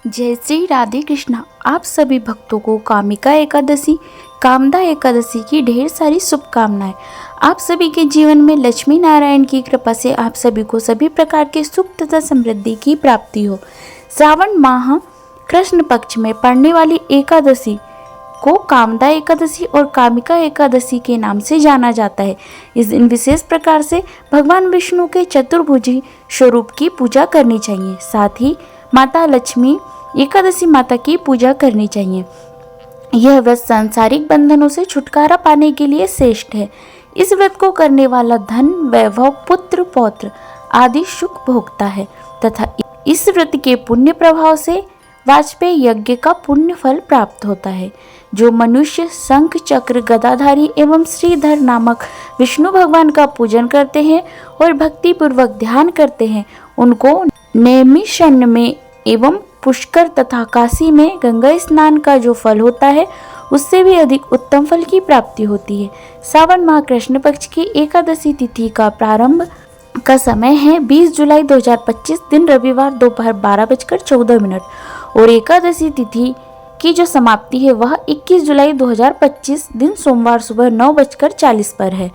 जय श्री राधे कृष्णा। आप सभी भक्तों को कामिका एकादशी, कामदा एकादशी की ढेर सारी शुभकामनाएं। आप सभी के जीवन में लक्ष्मी नारायण की कृपा से आप सभी को सभी प्रकार के सुख तथा समृद्धि की प्राप्ति हो। श्रावण माह कृष्ण पक्ष में पड़ने वाली एकादशी को कामदा एकादशी और कामिका एकादशी के नाम से जाना जाता है। इस दिन विशेष प्रकार से भगवान विष्णु के चतुर्भुजी स्वरूप की पूजा करनी चाहिए। साथ ही माता लक्ष्मी एकादशी माता की पूजा करनी चाहिए। यह व्रत सांसारिक बंधनों से छुटकारा पाने के लिए श्रेष्ठ है। इस व्रत को करने वाला धन, वैभव, पुत्र, पौत्र आदि सुख भोगता है तथा इस व्रत के पुण्य प्रभाव से वाजपेयी यज्ञ का पुण्य फल प्राप्त होता है। जो मनुष्य शंख, चक्र, गदाधारी एवं श्रीधर नामक विष्णु भगवान का पूजन करते हैं और भक्ति पूर्वक ध्यान करते हैं, उनको नैमिषारण्य में एवं पुष्कर तथा काशी में गंगा स्नान का जो फल होता है, उससे भी अधिक उत्तम फल की प्राप्ति होती है। श्रावण माह कृष्ण पक्ष की एकादशी तिथि का प्रारंभ का समय है 20 जुलाई 2025 दिन रविवार दोपहर 12:14 और एकादशी तिथि की जो समाप्ति है वह 21 जुलाई 2025 दिन सोमवार सुबह 9:40 पर है।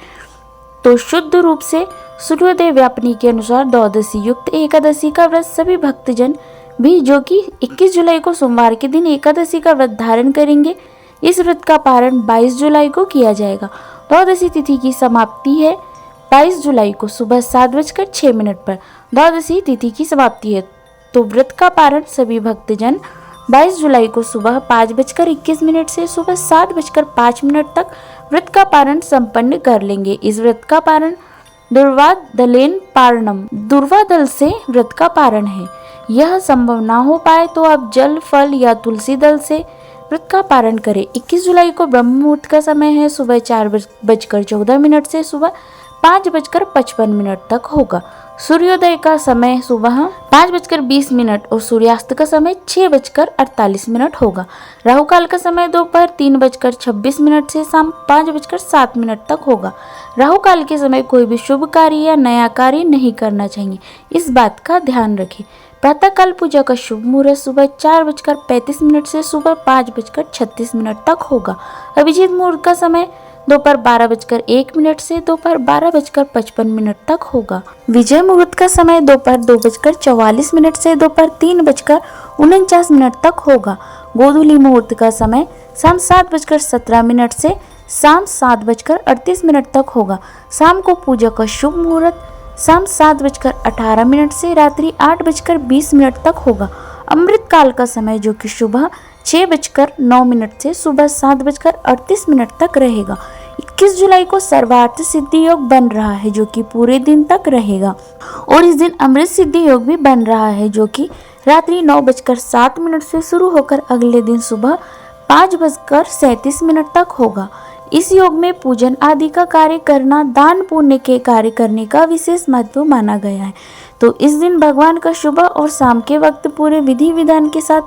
तो शुद्ध रूप से सूर्योदय व्यापनी के अनुसार द्वादशी युक्त एकादशी का व्रत सभी भक्तजन भी जो कि 21 जुलाई को सोमवार के दिन एकादशी का व्रत धारण करेंगे, इस व्रत का पारण 22 जुलाई को किया जाएगा। द्वादशी तिथि की समाप्ति है 22 जुलाई को सुबह 7:06 पर द्वादशी तिथि की समाप्ति है। तो व्रत का पारण सभी भक्तजन 22 जुलाई को सुबह 5:21 से सुबह 7:05 तक व्रत का पारण संपन्न कर लेंगे। इस व्रत का पारण दुर्वा दलेन पारणम, दुर्वा दल से व्रत का पारण है। यह संभव ना हो पाए तो आप जल, फल या तुलसी दल से व्रत का पारण करें। 21 जुलाई को ब्रह्म मुहूर्त का समय है सुबह 4:14 से सुबह 5:55 तक होगा। सूर्योदय का समय सुबह 5:20 और सूर्यास्त का समय 6:48 होगा। राहु काल का समय दोपहर 3:26 से शाम 5:07 तक होगा। राहु काल के समय कोई भी शुभ कार्य या नया कार्य नहीं करना चाहिए, इस बात का ध्यान रखें। प्रातः काल पूजा का शुभ मुहूर्त सुबह 4:35 से सुबह 5:36 तक होगा। अभिजीत मुहूर्त का समय दोपहर 12:01 से दोपहर 12:55 तक होगा। विजय मुहूर्त का समय दोपहर 2:44 से दोपहर 3:49 तक होगा। गोधूली मुहूर्त का समय शाम 7:17 से शाम 7:38 तक होगा। शाम को पूजा का शुभ मुहूर्त शाम 7:18 से रात्रि 8:20 तक होगा। अमृत काल का समय जो कि सुबह 6:09 से सुबह 7:38 तक रहेगा। 21 जुलाई को सर्वार्थ सिद्धि योग बन रहा है जो कि पूरे दिन तक रहेगा और इस दिन अमृत सिद्धि योग भी बन रहा है जो कि रात्रि 9:07 से शुरू होकर अगले दिन सुबह 5:37 तक होगा। इस योग में पूजन आदि का कार्य करना, दान पुण्य के कार्य करने का विशेष महत्व माना गया है। तो इस दिन भगवान का सुबह और शाम के वक्त पूरे विधि विधान के साथ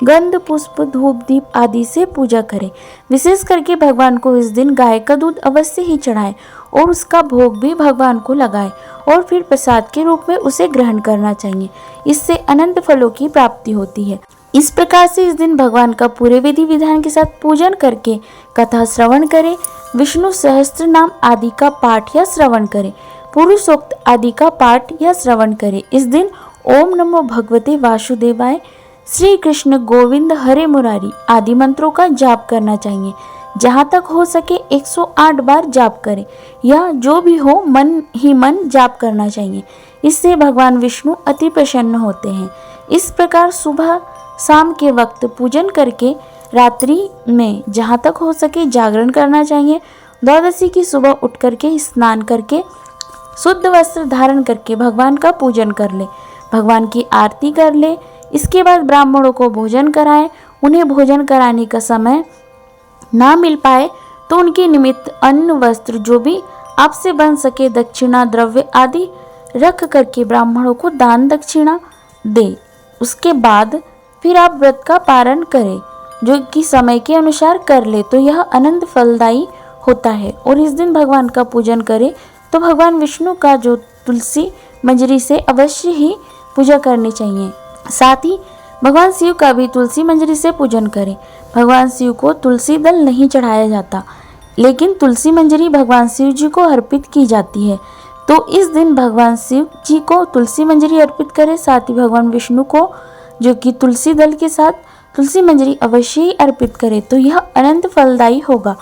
गंध, पुष्प, धूप, दीप आदि से पूजा करें। विशेष करके भगवान को इस दिन गाय का दूध अवश्य ही चढ़ाएं और उसका भोग भी भगवान को लगाएं और फिर प्रसाद के रूप में उसे ग्रहण करना चाहिए। इससे अनंत फलों की प्राप्ति होती है। इस प्रकार से इस दिन भगवान का पूरे विधि विधान के साथ पूजन करके कथा श्रवण करें। विष्णु सहस्त्र नाम आदि का पाठ या श्रवण करें। पुरुषोक्त आदि का पाठ या श्रवण करें। इस दिन ओम नमो भगवते वासुदेवाय, श्री कृष्ण गोविंद हरे मुरारी आदि मंत्रों का जाप करना चाहिए। जहाँ तक हो सके 108 बार जाप करें या जो भी हो मन ही मन जाप करना चाहिए। इससे भगवान विष्णु अति प्रसन्न होते हैं। इस प्रकार सुबह शाम के वक्त पूजन करके रात्रि में जहाँ तक हो सके जागरण करना चाहिए। द्वादशी की सुबह उठ करके स्नान करके शुद्ध वस्त्र धारण करके भगवान का पूजन कर ले, भगवान की आरती कर ले। इसके बाद ब्राह्मणों को भोजन कराएं। उन्हें भोजन कराने का समय ना मिल पाए तो उनके निमित्त अन्न, वस्त्र जो भी आपसे बन सके, दक्षिणा, द्रव्य आदि रख करके ब्राह्मणों को दान दक्षिणा दे। उसके बाद फिर आप व्रत का पारण करें जो कि समय के अनुसार कर ले, तो यह अनंत फलदायी होता है। और इस दिन भगवान का पूजन करें तो भगवान विष्णु का जो तुलसी मंजरी से अवश्य ही पूजा करनी चाहिए। साथ ही भगवान शिव का भी तुलसी मंजरी से पूजन करें। भगवान शिव को तुलसी दल नहीं चढ़ाया जाता, लेकिन तुलसी मंजरी भगवान शिव जी को अर्पित की जाती है। तो इस दिन भगवान शिव जी को तुलसी मंजरी अर्पित करें। साथ ही भगवान विष्णु को, जो कि तुलसी दल के साथ तुलसी मंजरी अवश्य ही अर्पित करें, तो यह अनंत फलदायी होगा।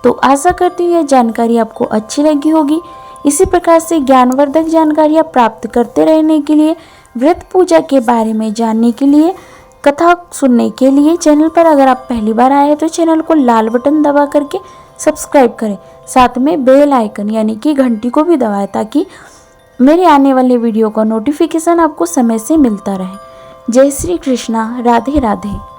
तो आशा करती हूँ यह जानकारी आपको अच्छी लगी होगी। इसी प्रकार से ज्ञानवर्धक जानकारियाँ प्राप्त करते रहने के लिए, व्रत पूजा के बारे में जानने के लिए, कथा सुनने के लिए चैनल पर अगर आप पहली बार आए हैं तो चैनल को लाल बटन दबा करके सब्सक्राइब करें। साथ में बेल आइकन यानी कि घंटी को भी दबाएं, ताकि मेरे आने वाले वीडियो का नोटिफिकेशन आपको समय से मिलता रहे। जय श्री कृष्णा, राधे राधे।